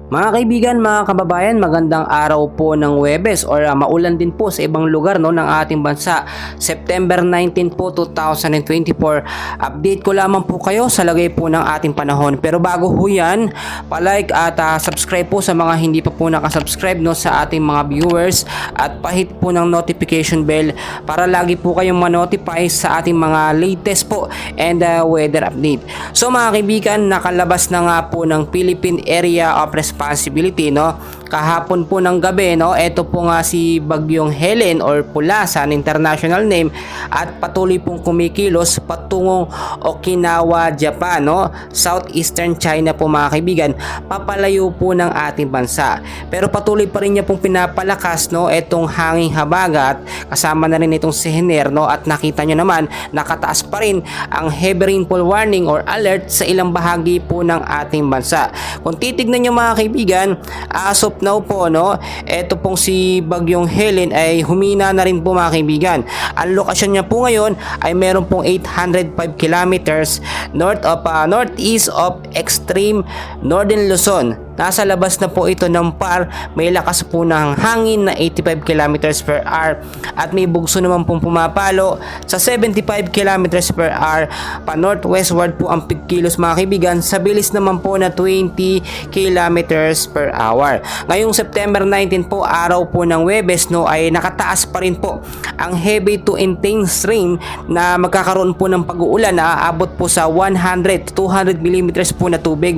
Mga kaibigan, mga kababayan, magandang araw po ng Huwebes or maulan din po sa ibang lugar ng ating bansa. September 19 po 2024. Update ko lamang po kayo sa lagay po ng ating panahon. Pero bago ho yan, palike at subscribe po sa mga hindi pa po nakasubscribe sa ating mga viewers at pahit po ng notification bell para lagi po kayong manotify sa ating mga latest po and weather update. So mga kaibigan, nakalabas na nga po ng Philippine Area of Responsibility kahapon po ng gabi. Ito po nga si Bagyong Helen or Pula sa international name at patuloy pong kumikilos patungong Okinawa, Japan, southeastern China po mga kaibigan, papalayo po ng ating bansa. Pero patuloy pa rin niya pong pinapalakas itong hanging habagat, kasama na rin itong si Hener, at nakita nyo naman nakataas pa rin ang heavy rainfall warning or alert sa ilang bahagi po ng ating bansa. Kung titignan nyo mga kaibigan, as of now po, ito pong si Bagyong Helen ay humina na rin po mga kaibigan. Ang lokasyon niya po ngayon ay meron pong 805 kilometers northeast of extreme northern Luzon. Nasa labas na po ito ng PAR, may lakas po ng hangin na 85 km per hour at may bugso naman pong pumapalo sa 75 km per hour pa northwestward po ang pigkilos mga kaibigan sa bilis naman po na 20 km per hour. Ngayong September 19 po, araw po ng Huwebes, ay nakataas pa rin po ang heavy to intense rain na magkakaroon po ng pag-uulan na aabot po sa 100 to 200 mm po na tubig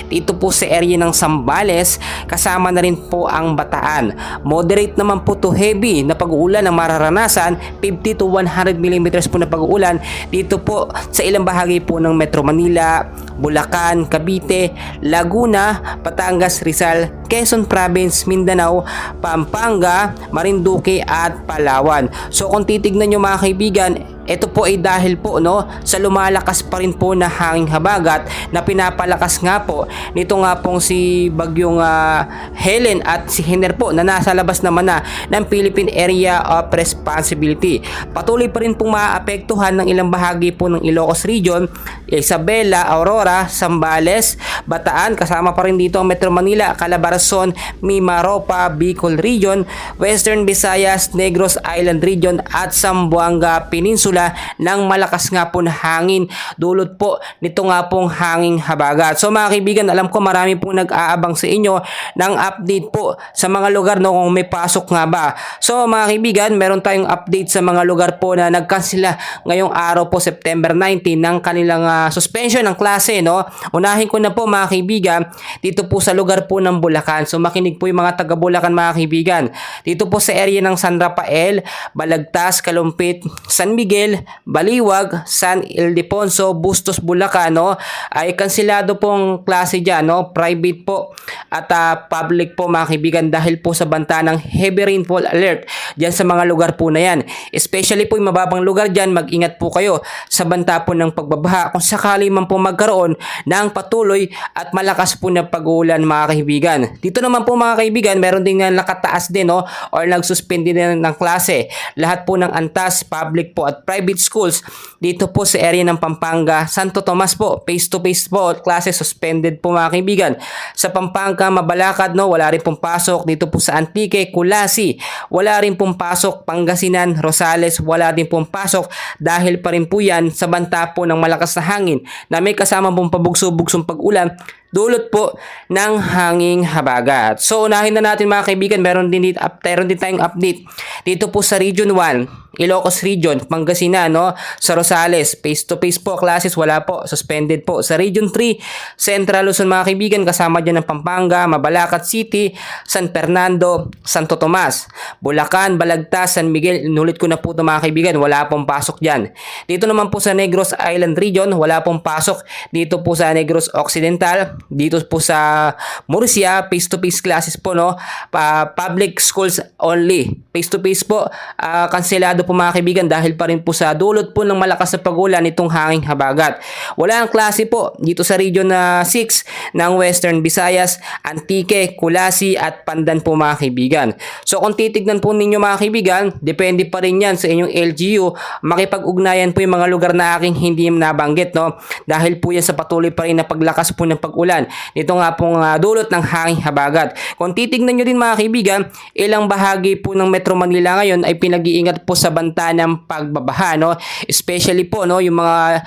dito po sa area ng Zambales, kasama na rin po ang Bataan. Moderate naman po to heavy na pag-uulan ang mararanasan, 50 to 100 mm po na pag-uulan dito po sa ilang bahagi po ng Metro Manila, Bulacan, Cavite, Laguna, Batangas, Rizal, Quezon Province, Mindanao, Pampanga, Marinduque at Palawan. So kung titignan nyo mga kaibigan, ito po ay dahil po sa lumalakas pa rin po na hanging habagat na pinapalakas nga po nito nga pong si Bagyong Helen at si Hener po na nasa labas naman na ng Philippine Area of Responsibility. Patuloy pa rin pong maaapektuhan ng ilang bahagi po ng Ilocos Region, Isabela, Aurora, Zambales, Bataan, kasama pa rin dito ang Metro Manila, Calabarzon, Mimaropa, Bicol Region, Western Visayas, Negros Island Region at Zamboanga Peninsula ng malakas nga po na hangin dulot po nito nga pong hanging habagat. So mga kaibigan, alam ko marami pong nag-aabang sa inyo ng update po sa mga lugar kung may pasok nga ba. So mga kaibigan, meron tayong update sa mga lugar po na nagkansela ngayong araw po September 19 ng kanilang suspension ng klase. Unahin ko na po mga kaibigan dito po sa lugar po ng Bulacan. So makinig po yung mga taga Bulacan mga kaibigan. Dito po sa area ng San Rafael, Balagtas, Kalumpit, San Miguel, Baliwag, San Ildefonso, Bustos, Bulacan, ay kansilado pong klase dyan, private po at public po mga kaibigan dahil po sa banta ng heavy rainfall alert dyan sa mga lugar po na yan. Especially po yung mababang lugar dyan, mag-ingat po kayo sa banta po ng pagbabaha kung sakali man po magkaroon ng patuloy at malakas po na pag-uulan mga kaibigan. Dito naman po mga kaibigan, meron din na nakataas din or nagsuspend din ng klase. Lahat po ng antas, public po at private schools dito po sa area ng Pampanga, Santo Tomas po, face-to-face po klase suspended po mga kaibigan. Sa Pampanga, Mabalakad, wala rin pong pasok. Dito po sa Antique, Kulasi, wala rin pong pasok. Pangasinan, Rosales, wala din pong pasok dahil pa rin po yan sa banta po ng malakas na hangin na may kasama pong pabugso-bugsong pag-ulan dulot po ng hanging habagat. So unahin na natin mga kaibigan, meron din tayong update dito po sa Region 1, Ilocos Region, Pangasinan, sa Rosales, face-to-face po classes, wala po, suspended po. Sa Region 3, Central Luzon mga kaibigan, kasama dyan ng Pampanga, Mabalacat City, San Fernando, Santo Tomas, Bulacan, Balagtas, San Miguel, inulit ko na po ito mga kaibigan, wala pong pasok dyan. Dito naman po sa Negros Island Region, wala pong pasok. Dito po sa Negros Occidental, dito po sa Murcia, face-to-face classes po, no? Public schools only. Face-to-face po, kanselado po mga kaibigan dahil pa rin po sa dulot po ng malakas na pag-ulan itong hanging habagat. Wala ang klase po dito sa Region 6 ng Western Visayas, Antique, Kulasi at Pandan po mga kaibigan. So kung titignan po ninyo mga kaibigan, depende pa rin yan sa inyong LGU, makipag-ugnayan po yung mga lugar na aking hindi nabanggit, no? Dahil po yan sa patuloy pa rin na paglakas po ng pag-ulan. Ito nga pong dulot ng hanging habagat. Kung titignan nyo din mga kaibigan, ilang bahagi po ng Metro Manila ngayon ay pinag-iingat po sa banta ng pagbabaha, no? Especially po, no, yung mga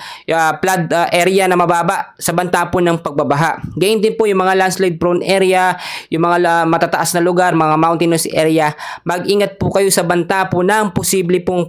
flood area na mababa sa banta po ng pagbabaha. Gayon din po yung mga landslide prone area, yung mga matataas na lugar, mga mountainous area. Mag-ingat po kayo sa banta po ng posible pong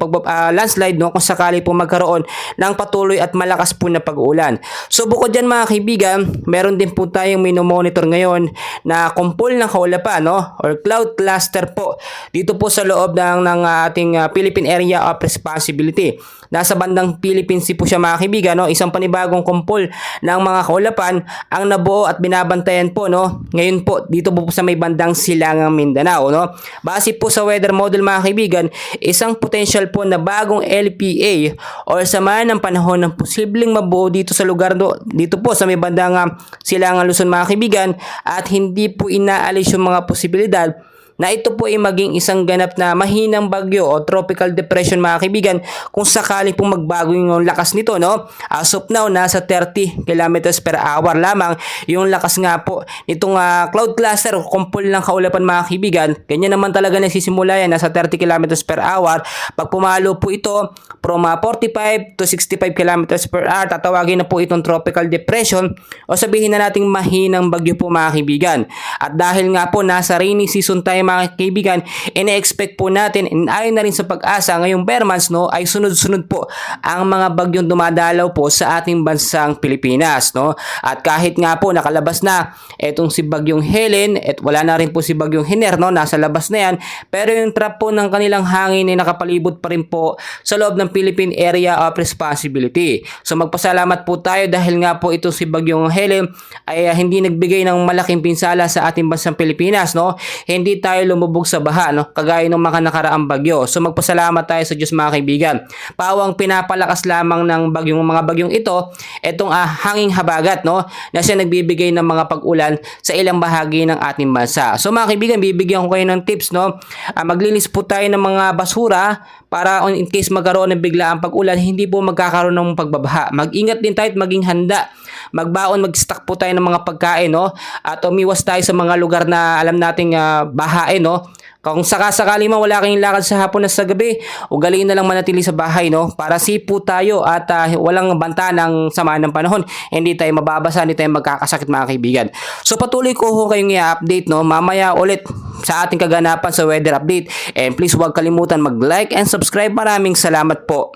landslide, no, kung sakali po magkaroon ng patuloy at malakas po na pag-uulan. So bukod dyan mga kaibigan, meron din po tayong minomonitor ngayon na kumpol ng kaulapan, no, or cloud cluster po dito po sa loob ng ating Philippine Area of Responsibility. Nasa bandang Philippine Sea po siya mga kaibigan, no? Isang panibagong kumpol ng mga kaulapan ang nabuo at binabantayan po, no? Ngayon po dito po sa may bandang Silangang Mindanao, no? Base po sa weather model mga kaibigan, isang potential po na bagong LPA or sama ng panahon ng posibleng mabuo dito sa lugar, no? Dito po sa may bandang Silangang Luzon mga kaibigan, at hindi po inaalis yung mga posibilidad na ito po ay maging isang ganap na mahinang bagyo o tropical depression mga kaibigan kung sakali pong magbago yung lakas nito, no? As of now, nasa 30 kilometers per hour lamang yung lakas nga po nitong cloud cluster o kumpol ng kaulapan mga kaibigan. Ganyan naman talaga nagsisimula yan, nasa 30 kilometers per hour. Pag pumalo po ito from 45 to 65 kilometers per hour, tatawagin na po itong tropical depression o sabihin na nating mahinang bagyo po mga kaibigan. At dahil nga po nasa rainy season tayo mga kaibigan, ine-expect po natin, and ayon na rin sa pag-asa ngayong bare months, no, ay sunod-sunod po ang mga bagyong dumadalaw po sa ating bansang Pilipinas, no? At kahit nga po nakalabas na etong si bagyong Helen at wala na rin po si bagyong Hiner, no, nasa labas na yan, pero yung trap po ng kanilang hangin ay nakapalibot pa rin po sa loob ng Philippine Area of Responsibility. So magpasalamat po tayo dahil nga po ito si bagyong Helen ay hindi nagbigay ng malaking pinsala sa ating bansang Pilipinas, no? Hindi tayo lumubog sa baha, no, kagaya ng mga nakaraang bagyo. So magpasalamat tayo sa Diyos mga kaibigan. Pawang pinapalakas lamang ng mga bagyong ito, itong hanging habagat, no, na siya nagbibigay ng mga pag-ulan sa ilang bahagi ng ating bansa. So mga kaibigan, bibigyan ko kayo ng tips, no. Maglinis po tayo ng mga basura para in case magkaroon ng biglaang pag-ulan, hindi po magkakaroon ng pagbabaha. Mag-ingat din tayo at maging handa. Magbaon, mag-stock po tayo ng mga pagkain, no, at umiwas tayo sa mga lugar na alam nating bahain, no. Kung sakasakali man wala kayong lakad sa hapon na sa gabi, ugaliin na lang manatili sa bahay, no, para sipo tayo at walang banta ng sama ng panahon. Hindi tayo mababasa, hindi tayo magkakasakit mga kaibigan. So patuloy ko kayong i-update, no, mamaya ulit sa ating kaganapan sa weather update. And please huwag kalimutan mag-like and subscribe. Maraming salamat po.